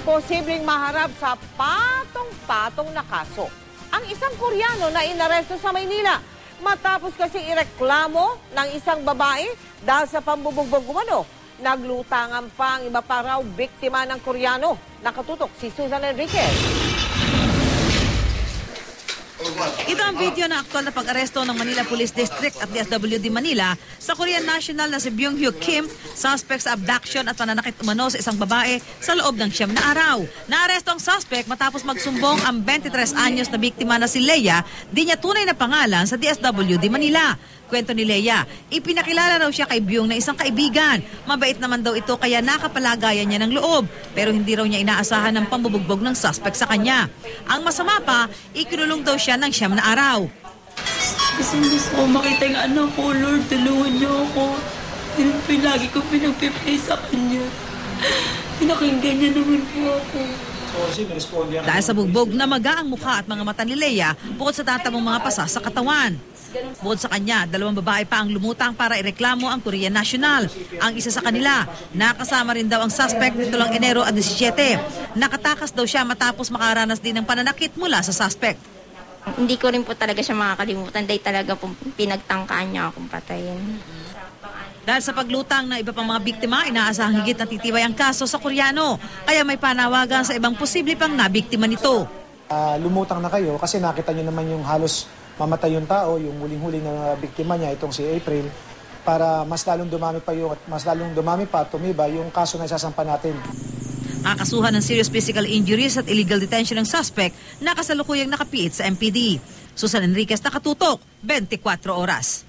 posibleng maharap sa patong-patong na kaso ang isang Koreano na inaresto sa Maynila matapos kasi ireklamo ng isang babae dahil sa pambubugbog umano. Naglutangan pa ang iba pa raw biktima ng Koreano. Nakatutok si Susan Enriquez. Ito ang video ng aktual na pag-aresto ng Manila Police District at DSWD Manila sa Korean national na si Byung-Hyuk Kim, suspect sa abduction at pananakit umano sa isang babae sa loob ng 9 na araw. Naaresto ang suspect matapos magsumbong ang 23 anyos na biktima na si Leia, di niya tunay na pangalan sa DSWD Manila. Kwento ni Leia, ipinakilala raw siya kay Byung na isang kaibigan. Mabait naman daw ito kaya nakapalagayan niya ng loob. Pero hindi raw niya inaasahan ng pambubugbog ng suspect sa kanya. Ang masama pa, ikinulong daw siya ng 9 na araw. Gusto ko makita yung anak ko, Lord. Tulungan niyo ako. Lagi ko pinagpipray sa kanya. Pinakinggan niya naman po ako. Dahil sa bugbog na maga ang mukha at mga mata ni Leia, bukod sa tatamong mga pasa sa katawan. Bukod sa kanya, 2 babae pa ang lumutang para ireklamo ang Korean National. Ang isa sa kanila, nakasama rin daw ang suspect nito lang Enero 17. Nakatakas daw siya matapos makaranas din ng pananakit mula sa suspect. Hindi ko rin po talaga siya makakalimutan dahil talaga po pinagtangkaan niya akong patayin. Dahil sa paglutang ng iba pang mga biktima, inaasahang higit na titibay ang kaso sa Koreano. Kaya may panawagan sa ibang posible pang nabiktima nito. Lumutang na kayo kasi nakita niyo naman yung halos mamatay yung tao, yung huling-huling na biktima niya, itong si April, para mas lalong dumami pa, tumiba yung kaso na isasampa natin. Akasuhan ng serious physical injuries at illegal detention ng suspect na kasalukuyang nakapiit sa MPD. Susan Enriquez, Nakatutok, 24 Oras.